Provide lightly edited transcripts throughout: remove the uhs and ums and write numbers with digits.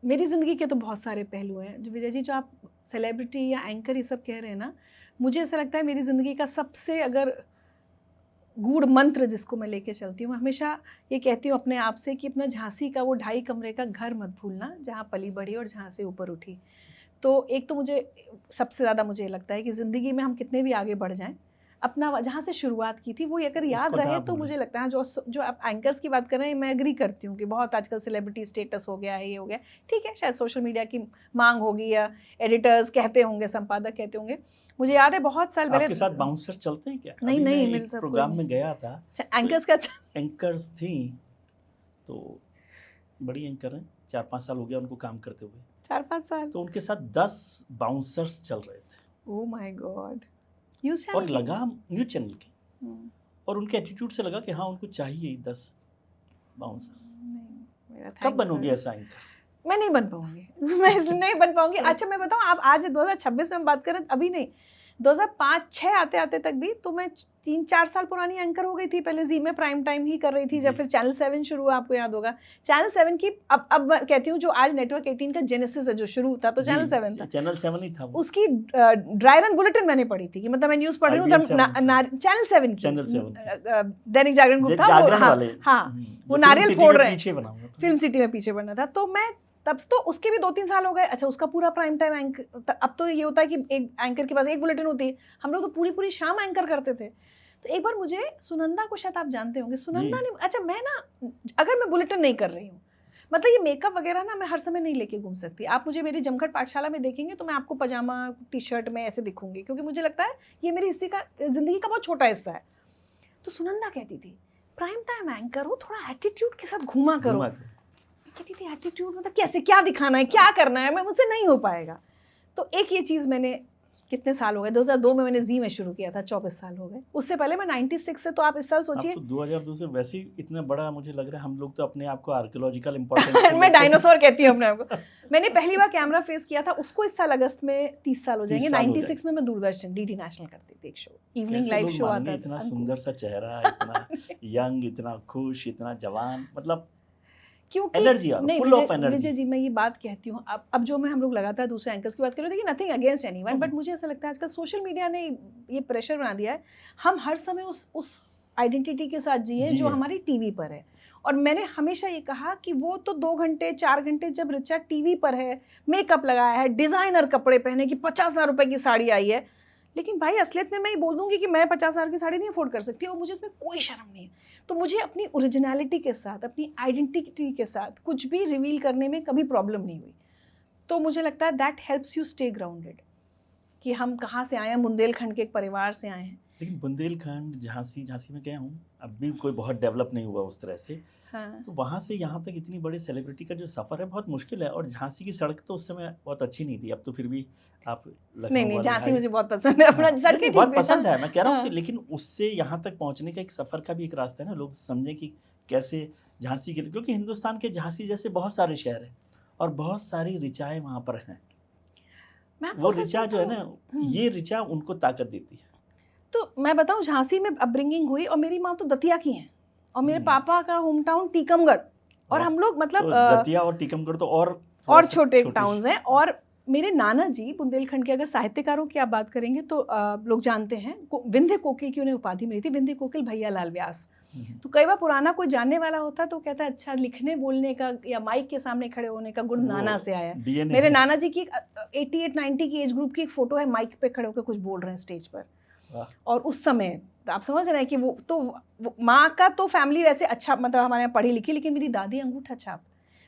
मेरी ज़िंदगी के तो बहुत सारे पहलू हैं जो विजय जी, जो आप सेलिब्रिटी या एंकर ये सब कह रहे हैं ना, मुझे ऐसा लगता है मेरी ज़िंदगी का सबसे अगर गूढ़ मंत्र जिसको मैं लेके चलती हूँ, मैं हमेशा ये कहती हूँ अपने आप से कि अपना झांसी का वो 2.5 कमरे का घर मत भूलना जहाँ पली बढ़ी और जहाँ से ऊपर उठी। तो एक तो मुझे सबसे ज़्यादा मुझे लगता है कि ज़िंदगी में हम कितने भी आगे बढ़ जाएं, अपना जहाँ से शुरुआत की थी वो अगर याद रहे तो मुझे लगता है जो आप एंकर्स की बात कर रहे हैं, मैं एग्री करती हूँ कि बहुत आजकल सेलिब्रिटी स्टेटस हो गया है, ये हो गया, ठीक है, शायद सोशल मीडिया की मांग होगी या एडिटर्स कहते होंगे, संपादक कहते होंगे। मुझे याद है बहुत साल पहले। आपके साथ बाउंसर चलते हैं क्या? नहीं नहीं, मेरे साथ प्रोग्राम में गया था, एंकर्स का एंकर्स थी तो बड़ी एंकर हैं, 4-5 साल हो गया उनको काम करते हुए। 4-5 साल। तो उनके साथ 10 बाउंसर्स चल रहे थे। Oh my God. News channel और लगा न्यूज़ चैनल के, और उनके एटीट्यूड से लगा कि हाँ उनको चाहिए 10 बाउंसर्स। कब बनोगे ऐसा एंकर? मैं नहीं बन पाऊंगी मैं इसलिए नहीं बन पाऊंगी। अच्छा मैं बताऊं, आप आज 2026 में हम बात करें, अभी नहीं, 2005-6 आते आते तक भी तो मैं 3-4 साल पुरानी एंकर हो गई थी। पहले जी में प्राइम टाइम ही कर रही थी, जब फिर चैनल 7 शुरू हुआ, आपको याद होगा चैनल 7 की, अब मैं कहती हूँ जो आज नेटवर्क 18 का जेनेसिस है, जो शुरू था तो चैनल 7 था, चैनल 7 ही था। उसकी ड्राई रन बुलेटिन मैंने पढ़ी थी कि मतलब मैं न्यूज़ पढ़ रही हूँ चैनल 7 की, दैनिक जागरण ग्रुप था, हाँ वो नारियल फोड़ रहे हैं, फिल्म सिटी में पीछे बनना था। तो मैं तब तो उसके भी 2-3 साल हो गए। अच्छा उसका पूरा प्राइम टाइम एंकर, अब तो ये होता है कि एक एंकर के पास एक बुलेटिन होती है, हम लोग तो पूरी पूरी शाम एंकर करते थे। तो एक बार मुझे सुनंदा को, शायद आप जानते होंगे, सुनंदा ने, अच्छा मैं ना, अगर मैं बुलेटिन नहीं कर रही हूँ, मतलब ये मेकअप वगैरह ना मैं हर समय नहीं लेके घूम सकती। आप मुझे मेरी जमघट पाठशाला में देखेंगे तो मैं आपको पजामा टी शर्ट में ऐसे दिखूंगी, क्योंकि मुझे लगता है ये मेरी हिस्से का, जिंदगी का बहुत छोटा हिस्सा है। तो सुनंदा कहती थी प्राइम टाइम एंकर हो, थोड़ा एटीट्यूड के साथ घूमा करो। कहती थी एटीट्यूड मतलब कैसे, क्या दिखाना है, क्या करना है, मैं मुझसे नहीं हो पाएगा। तो एक ये चीज़ मैंने, कितने साल हो गए, 2002 में मैंने जी में शुरू किया था, 24 साल हो गए। उससे पहले मैं 96 से, तो आप इस साल सोचिए। तो 2002 से वैसे ही इतना बड़ा मुझे लग रहा है, हम लोग तो अपने आप को आर्कियोलॉजिकल इंपॉर्टेंस मैं डायनासोर कहती हूँ अपने आप को। मैंने पहली बार कैमरा फेस किया था, उसको इस साल अगस्त में 30 साल हो जाएंगे। 96 में मैं दूरदर्शन डीडी नेशनल करती थी, एक शो, इवनिंग लाइव शो आता था। इतना सुंदर सा चेहरा, इतना यंग, इतना खुश, इतना जवान, मतलब क्योंकि नहीं विजय जी, मैं ये बात कहती हूँ, अब जो मैं हम लोग लगातार दूसरे एंकर्स की बात कर रहे थे कि नथिंग अगेंस्ट एनीवन, बट मुझे ऐसा लगता है आजकल सोशल मीडिया ने ये प्रेशर बना दिया है, हम हर समय उस आइडेंटिटी के साथ जिए जो हमारी टीवी पर है। और मैंने हमेशा ये कहा कि वो तो 2 घंटे 4 घंटे जब रिचा टीवी पर है, मेकअप लगाया है, डिज़ाइनर कपड़े पहने की 50,000 रुपये की साड़ी आई है, लेकिन भाई असलियत में मैं ये बोल दूंगी कि मैं 50,000 की साड़ी नहीं अफोर्ड कर सकती, और मुझे इसमें कोई शर्म नहीं है। तो मुझे अपनी ओरिजिनलिटी के साथ, अपनी आइडेंटिटी के साथ कुछ भी रिवील करने में कभी प्रॉब्लम नहीं हुई। तो मुझे लगता है that helps you stay grounded, कि हम कहाँ से आए हैं, बुंदेलखंड के एक परिवार से आए हैं। लेकिन बुंदेलखंड, झांसी में गया हूँ, अब भी कोई बहुत डेवलप नहीं हुआ उस तरह से। हाँ। तो वहाँ से यहाँ तक इतनी बड़ी सेलिब्रिटी का जो सफ़र है बहुत मुश्किल है, और झांसी की सड़क तो उस समय बहुत अच्छी नहीं थी, अब तो फिर भी आप नहीं झांसी मुझे बहुत पसंद है, अपना सड़कें बहुत पसंद है, मैं कह रहा हूँ कि लेकिन उससे यहाँ तक पहुँचने का एक सफ़र का भी एक रास्ता है ना, लोग समझें कि कैसे झांसी के, क्योंकि हिंदुस्तान के झांसी जैसे बहुत सारे शहर हैं और बहुत सारी ऋचाएँ वहाँ पर हैं। वो ऋचा जो है ना, ये ऋचा उनको ताकत देती है। तो मैं बताऊँ, झांसी में अपब्रिंगिंग हुई, और मेरी माँ तो दतिया की हैं, और मेरे पापा का होम टाउन टीकमगढ़, और हम लोग मतलब दतिया और टीकमगढ़ तो और छोटे टाउन्स हैं। और मेरे नाना जी बुंदेलखंड के, अगर साहित्यकारों की आप बात करेंगे तो लोग जानते हैं, विंध्य कोकिल की उन्हें उपाधि मिली थी, विंध्य कोकिल भैया लाल व्यास। तो कई बार पुराना कोई जानने वाला होता तो कहता है अच्छा, लिखने बोलने का या माइक के सामने खड़े होने का गुण नाना से आया है। मेरे नाना जी की 88-90 की एज ग्रुप की एक फोटो है, माइक पे खड़े होकर कुछ बोल रहे हैं स्टेज पर, और उस समय आप समझ रहे हैं कि वो तो माँ का तो फैमिली वैसे अच्छा, मतलब हमारे यहाँ पढ़ी लिखी, लेकिन मेरी दादी अंगूठा छाप।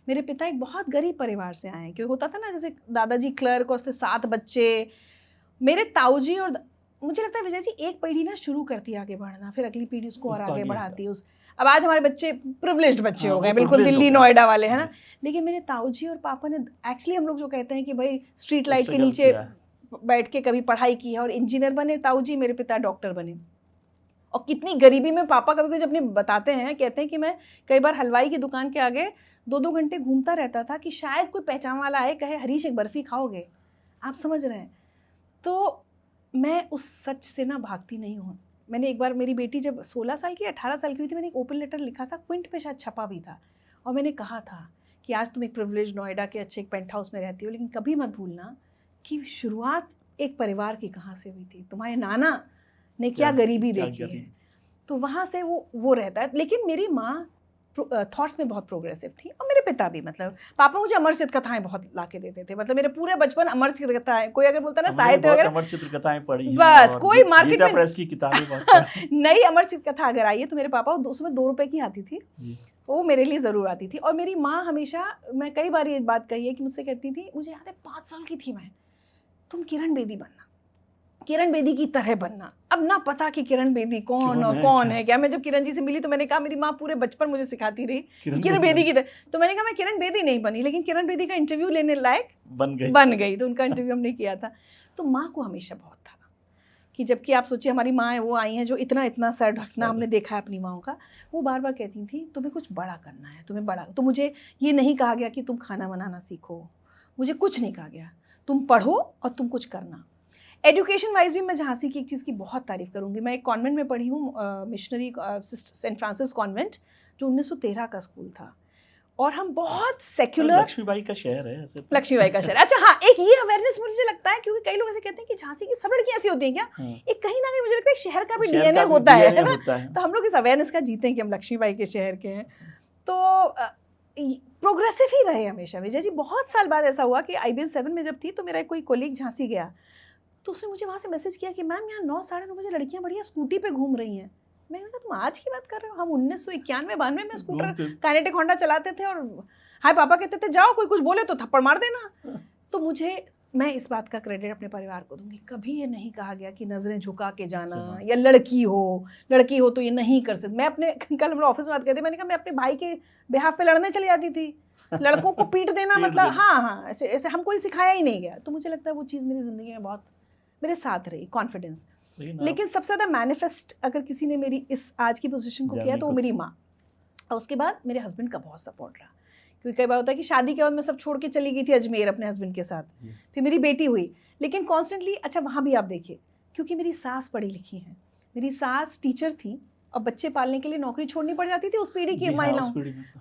मेरे पिता एक बहुत गरीब परिवार से आए हैं, क्योंकि होता था ना, जैसे दादाजी क्लर्क और उसके 7 बच्चे, मेरे ताऊजी, और मुझे लगता है विजय जी एक पीढ़ी ना शुरू करती है आगे बढ़ना, फिर अगली पीढ़ी उसको और आगे बढ़ाती है। अब आज हमारे बच्चे प्रिविलेज्ड बच्चे हो गए, बिल्कुल दिल्ली नोएडा वाले, है ना। लेकिन मेरे ताऊजी और पापा ने एक्चुअली, हम लोग जो कहते हैं कि भाई स्ट्रीट लाइट के नीचे बैठ के कभी पढ़ाई की है, और इंजीनियर बने ताऊजी, मेरे पिता डॉक्टर बने। और कितनी गरीबी में पापा कभी कभी अपने बताते हैं, कहते हैं कि मैं कई बार हलवाई की दुकान के आगे 2-2 घंटे घूमता रहता था कि शायद कोई पहचान वाला आए, कहे हरीश एक बर्फ़ी खाओगे। आप समझ रहे हैं। तो मैं उस सच से ना भागती नहीं हूँ। मैंने एक बार, मेरी बेटी जब 16 साल की 18 साल की हुई थी, मैंने एक ओपन लेटर लिखा था, क्विंट पे शायद छपा भी था, और मैंने कहा था कि आज तुम एक प्रिविलेज नोएडा के अच्छे एक पेंट हाउस में रहती हो, लेकिन कभी मत भूलना कि शुरुआत एक परिवार की कहाँ से हुई थी, तुम्हारे नाना ने क्या गरीबी देखी है। तो वहाँ से वो रहता है। लेकिन मेरी माँ थॉट्स में बहुत प्रोग्रेसिव थी, और मेरे पिता भी, मतलब पापा मुझे अमरचित कथाएं बहुत लाके देते थे, मतलब मेरे पूरे बचपन अमरचित कथाएं, कोई अगर बोलता ना साहित्य वगैरह, अमरचित कथाएं पढ़ी हैं, बस कोई मार्केट में प्रेस की किताबें बहुत नई अमरचित कथा अगर आई है तो मेरे पापा उसमें 2 रुपए की आती थी, वो मेरे लिए ज़रूर आती थी। और मेरी माँ हमेशा, मैं कई बार ये बात कही है कि मुझसे कहती थी, मुझे याद है 5 साल की थी मैं, तुम किरण बेदी बनना, किरण बेदी की तरह बनना। अब ना पता कि किरण बेदी कौन है क्या। मैं जब किरण जी से मिली तो मैंने कहा, मेरी माँ पूरे बचपन मुझे सिखाती रही किरण बेदी की तरह, तो मैंने कहा मैं किरण बेदी नहीं बनी, लेकिन किरण बेदी का इंटरव्यू लेने लायक बन गई। तो उनका इंटरव्यू हमने किया था। तो माँ को हमेशा बहुत था कि, जबकि आप सोचिए हमारी माँ है, वो आई हैं जो इतना सर ढकना हमने देखा है अपनी माँओं का, वो बार बार कहती थी तुम्हें कुछ बड़ा करना है, तुम्हें बड़ा। तो मुझे ये नहीं कहा गया कि तुम खाना बनाना सीखो, मुझे कुछ नहीं कहा गया, तुम पढ़ो और तुम कुछ करना। एजुकेशन वाइज भी मैं झांसी की एक चीज़ की बहुत तारीफ़ करूँगी। मैं एक कॉन्वेंट में पढ़ी हूँ, मिशनरी सेंट फ्रांसिस कॉन्वेंट, जो 1913 का स्कूल था, और हम बहुत सेक्युलर, लक्ष्मीबाई का शहर है ऐसे, लक्ष्मीबाई का शहर। अच्छा हाँ, एक ये अवेयरनेस मुझे लगता है, क्योंकि कई लोग ऐसे कहते हैं कि झांसी की सब लड़कियां ऐसी होती हैं क्या, एक कहीं ना कहीं मुझे लगता है शहर का भी डीएनए होता है ना। तो हम लोग इस अवेयरनेस का जीते हैं कि हम लक्ष्मीबाई के शहर के हैं। तो प्रोग्रेसिव ही रहे हमेशा। विजय जी, बहुत साल बाद ऐसा हुआ कि IBS 7 में जब थी तो मेरा कोई कोलीग झांसी गया, तो उसने मुझे वहाँ से मैसेज किया कि मैम यहाँ 9 साढ़े 9 बजे लड़कियाँ बढ़िया स्कूटी पे घूम रही हैं। मैंने कहा तुम आज की बात कर रहे हो, हम 1991-92 में स्कूटर काइनेटिक होंडा चलाते थे, और हाय पापा कहते थे जाओ, कोई कुछ बोले तो थप्पड़ मार देना। तो मैं इस बात का क्रेडिट अपने परिवार को दूंगी, कभी ये नहीं कहा गया कि नज़रें झुका के जाना, या लड़की हो तो ये नहीं कर सकती। मैं अपने, कल हम लोग ऑफिस में बात करते, मैंने कहा मैं अपने भाई के बिहाफ पे लड़ने चली जाती थी, लड़कों को पीट देना मतलब हाँ ऐसे हमको सिखाया ही नहीं गया। तो मुझे लगता है वो चीज़ मेरी ज़िंदगी में बहुत मेरे साथ रही, कॉन्फिडेंस। लेकिन सबसे ज़्यादा मैनिफेस्ट अगर किसी ने मेरी इस आज की पोजीशन को किया तो वो मेरी माँ, और उसके बाद मेरे हस्बैंड का बहुत सपोर्ट रहा। क्योंकि कई बार होता है कि शादी के बाद मैं सब छोड़ के चली गई थी अजमेर अपने हस्बैंड के साथ, फिर मेरी बेटी हुई, लेकिन कॉन्स्टेंटली, अच्छा वहाँ भी आप देखिए, क्योंकि मेरी सास पढ़ी लिखी हैं, मेरी सास टीचर थी, और बच्चे पालने के लिए नौकरी छोड़नी पड़ जाती थी उस पीढ़ी की महिलाओं।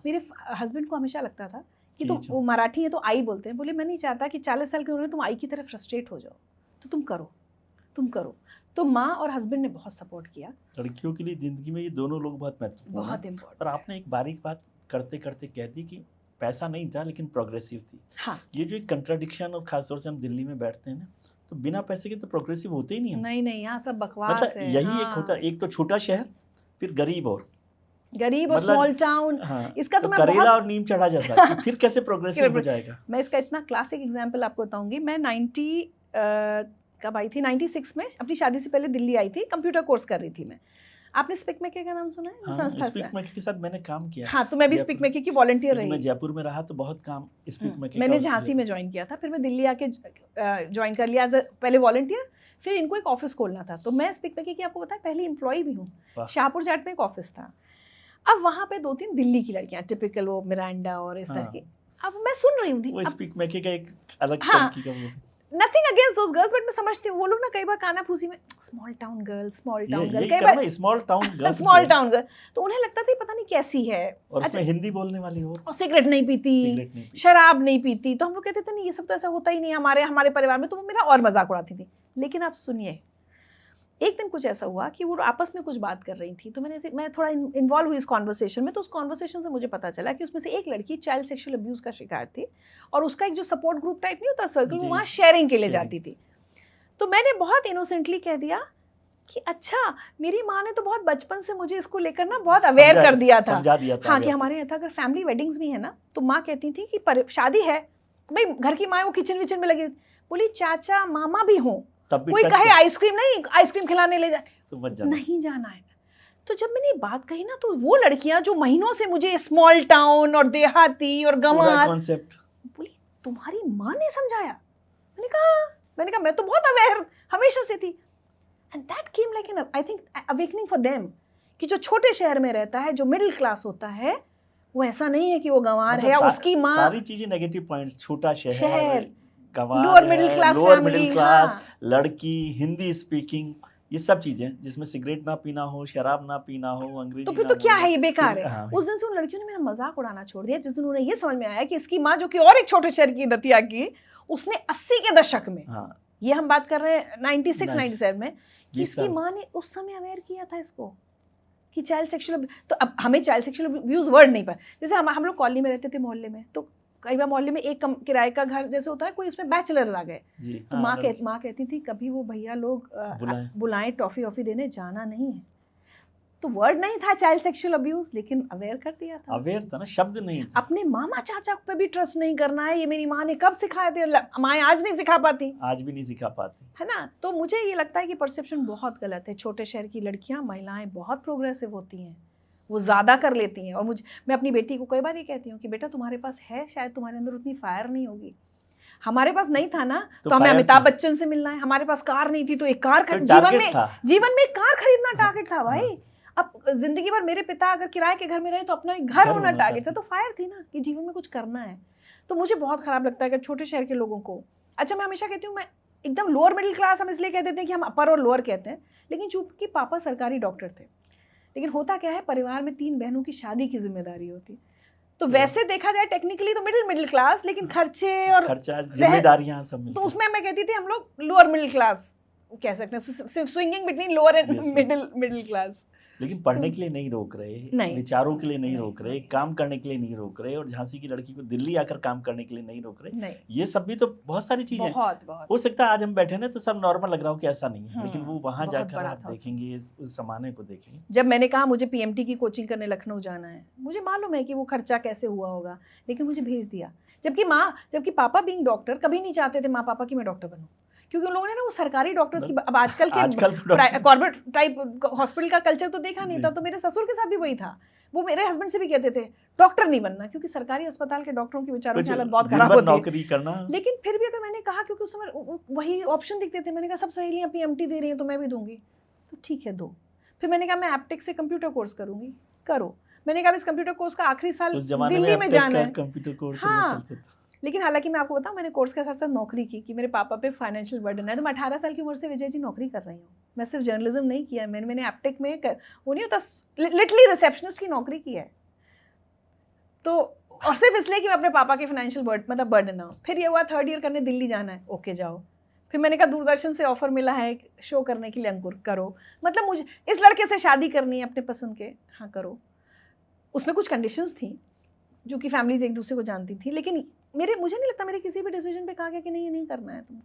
मेरे हस्बैंड को हमेशा लगता था कि तो वो मराठी है तो आई बोलते हैं, बोले मैं नहीं चाहता कि 40 साल की उम्र में तुम आई की तरह फ्रस्ट्रेट हो जाओ, तो तुम करो। तो माँ और हस्बैंड ने बहुत सपोर्ट किया। लड़कियों के लिए ज़िंदगी में ये दोनों लोग बहुत महत्वपूर्ण, बहुत इम्पोर्टेंट। पर आपने एक बारीक बात करते करते कह दी कि पैसा नहीं था लेकिन प्रोग्रेसिव थी। हाँ, ये जो एक कंट्राडिक्शन, और खासतौर से हम दिल्ली में बैठते हैं ना, तो बिना पैसे के तो प्रोग्रेसिव होते ही नहीं है। नहीं, यहाँ सब बकवास मतलब है। यही हाँ। एक होता है, एक तो छोटा शहर, फिर गरीब और मतलब, स्मॉल टाउन। हाँ, इसका तो मैं करेला और नीम चढ़ा जैसा कि फिर कैसे प्रोग्रेसिव हो जाएगा। मैं इसका इतना क्लासिक एग्जांपल आपको बताऊंगी। मैं 90 कब आई थी, 96 में अपनी शादी से पहले दिल्ली आई थी, कंप्यूटर कोर्स कर रही थी मैं। आपने स्पिक मेके का नाम सुना है? हाँ, संस्था स्पिक मेके के साथ मैंने काम किया। हाँ, तो मैं भी स्पिक मेके की वॉलंटियर रही। मैं जयपुर में रहा तो बहुत काम स्पिक मेके का। मैंने झांसी में ज्वाइन किया था, फिर मैं दिल्ली आके ज्वाइन कर लिया एज पहले वॉलंटियर, फिर इनको एक ऑफिस खोलना था। तो मैं स्पिक मेके की आपको पता है पहली एम्प्लॉय भी हूँ। शाहपुर जाट में एक ऑफिस था। अब वहाँ पे 2-3 दिल्ली की लड़कियाँ, टिपिकल वो मिरांडा और इस तरह की। अब मैं सुन रही हूँ वो स्पिक मेके का एक अलग तरीके का, nothing against those girls, but मैं समझती हूँ वो लोग ना कई बार काना फूसी में स्मॉल टाउन गर्ल कई बार स्मॉल टाउन गर्ल, तो उन्हें लगता था पता नहीं कैसी है, और उसमें हिंदी बोलने वाली हो, और सिगरेट नहीं पीती, शराब नहीं पीती। तो हम लोग कहते थे नहीं ये सब तो ऐसा होता ही नहीं हमारे परिवार में। तो वो मेरा और मजाक उड़ाती थी। लेकिन आप सुनिए, एक दिन कुछ ऐसा हुआ कि वो आपस में कुछ बात कर रही थी, तो मैं थोड़ा इन्वॉल्व हुई इस कॉन्वर्सेशन में। तो उस कॉन्वर्सेशन से मुझे पता चला कि उसमें से एक लड़की चाइल्ड सेक्सुअल अब्यूज़ का शिकार थी, और उसका एक जो सपोर्ट ग्रुप टाइप नहीं होता सर्कल, वो वहाँ शेयरिंग के लिए जाती थी। तो मैंने बहुत इनोसेंटली कह दिया कि अच्छा, मेरी माँ ने तो बहुत बचपन से मुझे इसको लेकर ना बहुत अवेयर कर दिया था, हाँ, कि हमारे यहाँ था अगर फैमिली वेडिंग्स भी है ना, तो माँ कहती थी कि शादी है भाई, घर की माँ वो किचन विचन में लगी, बोली चाचा मामा भी हों, कोई कहे आइसक्रीम नहीं, आइसक्रीम खिलाने ले जाए तो नहीं जाना है। तो जब मैंने बात कही ना, तो वो लड़कियां जो महीनों से मुझे स्मॉल टाउन और देहाती और गंवार बोली, तुम्हारी माँ ने समझाया? मैंने कहा मैं तो बहुत अवेयर हमेशा से थी। And that came like an, I think, awakening for them, कि जो छोटे शहर में रहता है, जो मिडिल क्लास होता है, वो ऐसा नहीं है कि वो गंवार है या उसकी माँ, सारी चीजें नेगेटिव पॉइंट्स, छोटा शहर, लोअर मिडिल क्लास, लड़की, हिंदी स्पीकिंग, ये सब चीजें जिसमें सिगरेट ना पीना हो, शराब ना पीना हो, अंग्रेजी तो फिर ना तो क्या है, ये बेकार फिर- है। हाँ, उस दिन से उन लड़कियों ने मेरा मजाक उड़ाना छोड़ दिया, जिस दिन उन्हें ये समझ में आया कि इसकी माँ, जो कि और एक छोटे शहर की दतिया की, उसने 80 के दशक में, हाँ, ये हम बात कर रहे हैं 96 97 में, कि ये इसकी सब- माँ ने उस समय अवेयर किया था इसको कि चाइल्ड सेक्सुअल। तो अब हमें चाइल्ड सेक्सुअल अब्यूज वर्ड नहीं पता। जैसे हम लोग कॉलोनी में रहते थे, मोहल्ले में, तो कई बार मोहल्ले में एक किराए का घर जैसे होता है, कोई उसमें बैचलर्स आ गए, जी, तो हाँ, माँ कहती थी कभी वो भैया लोग बुलाएं। टॉफी वॉफी देने जाना नहीं है। तो वर्ड नहीं था चाइल्ड सेक्सुअल अब्यूज, लेकिन अवेयर कर दिया था। अवेयर था ना, शब्द नहीं था। अपने मामा चाचा पे भी ट्रस्ट नहीं करना है, ये मेरी माँ ने कब सिखाए थे, माएँ आज नहीं सिखा पाती, आज भी नहीं सिखा पाती, है ना। तो मुझे ये लगता है कि परसेप्शन बहुत गलत है। छोटे शहर की लड़कियां, महिलाएं बहुत प्रोग्रेसिव होती हैं, वो ज़्यादा कर लेती हैं। और मैं अपनी बेटी को कई बार ये कहती हूँ कि बेटा तुम्हारे पास है, शायद तुम्हारे अंदर उतनी फायर नहीं होगी। हमारे पास नहीं था ना, तो हमें अमिताभ बच्चन से मिलना है। हमारे पास कार नहीं थी, तो एक कार जीवन में एक कार खरीदना टारगेट था भाई। अब जिंदगी भर मेरे पिता अगर किराए के घर में रहे तो अपना एक घर होना टारगेट था। तो फायर थी ना कि जीवन में कुछ करना है। तो मुझे बहुत खराब लगता है कि छोटे शहर के लोगों को, अच्छा मैं हमेशा कहती हूँ, मैं एकदम लोअर मिडिल क्लास हम इसलिए कह देते हैं कि हम अपर और लोअर कहते हैं, लेकिन चूंकि पापा सरकारी डॉक्टर थे, लेकिन होता क्या है, परिवार में 3 बहनों की शादी की जिम्मेदारी होती, तो वैसे देखा जाए टेक्निकली तो मिडिल क्लास, लेकिन खर्चे और जिम्मेदारियां सब मिलती, तो उसमें मैं कहती थी हम लोग लोअर मिडिल क्लास कह सकते हैं, swinging between lower and middle class. लेकिन पढ़ने के लिए नहीं रोक रहे, विचारों के लिए नहीं रोक रहे, काम करने के लिए नहीं रोक रहे, और झांसी की लड़की को दिल्ली आकर काम करने के लिए नहीं रोक रहे। ये सब भी तो बहुत सारी चीजें हो सकता है आज हम बैठे ना तो सब नॉर्मल लग रहा हो कि ऐसा नहीं है, लेकिन वो वहां जाकर आप देखेंगे, उस जमाने को देखेंगे। जब मैंने कहा मुझे पीएमटी की कोचिंग करने लखनऊ जाना है, मुझे मालूम है कि वो खर्चा कैसे हुआ होगा, लेकिन मुझे भेज दिया। जबकि पापा बीइंग डॉक्टर कभी नहीं चाहते थे माँ पापा की मैं डॉक्टर बनूं, क्योंकि उन लोगों ने ना वो सरकारी डॉक्टर्स की, अब आजकल के कॉर्पोरेट टाइप हॉस्पिटल का कल्चर तो देखा नहीं था। तो मेरे ससुर के साथ भी वही था, वो मेरे हस्बैंड से भी कहते थे डॉक्टर नहीं बनना, क्योंकि सरकारी अस्पताल के डॉक्टरों की बेचारों की हालत बहुत खराब होती है, नौकरी करना। लेकिन फिर भी अगर मैंने कहा, क्योंकि उस समय वही ऑप्शन दिखते थे, मैंने कहा सब सहेलियां पीएमटी दे रही हैं तो मैं भी दूंगी, तो ठीक है दो। फिर मैंने कहा मैं एप्टेक से कंप्यूटर कोर्स करूंगी, करो। मैंने कहा इस कंप्यूटर कोर्स का आखिरी साल दिल्ली में जाना है, कंप्यूटर कोर्स। हाँ, लेकिन हालांकि मैं आपको बताऊं, मैंने कोर्स के साथ साथ नौकरी की कि मेरे पापा पे फाइनेंशियल बर्डन है। तो मैं 18 साल की उम्र से विजय जी नौकरी कर रही हूँ। मैं सिर्फ जर्नलिज्म नहीं किया है, मैंने एप्टेक में वो नहीं होता लिटरली रिसेप्शनिस्ट की नौकरी की है। तो और सिर्फ इसलिए कि मैं अपने पापा के फाइनेंशियल बर्डन ना हो। फिर ये हुआ 3rd ईयर करने दिल्ली जाना है, ओके जाओ। फिर मैंने कहा दूरदर्शन से ऑफर मिला है शो करने के लिए, अंकुर करो, मतलब मुझे इस लड़के से शादी करनी है अपने पसंद के, हाँ करो। उसमें कुछ कंडीशंस थी जो कि फैमिलीज एक दूसरे को जानती थी, लेकिन मुझे नहीं लगता मेरे किसी भी डिसीजन पे कहा गया कि नहीं ये नहीं करना है तुमको।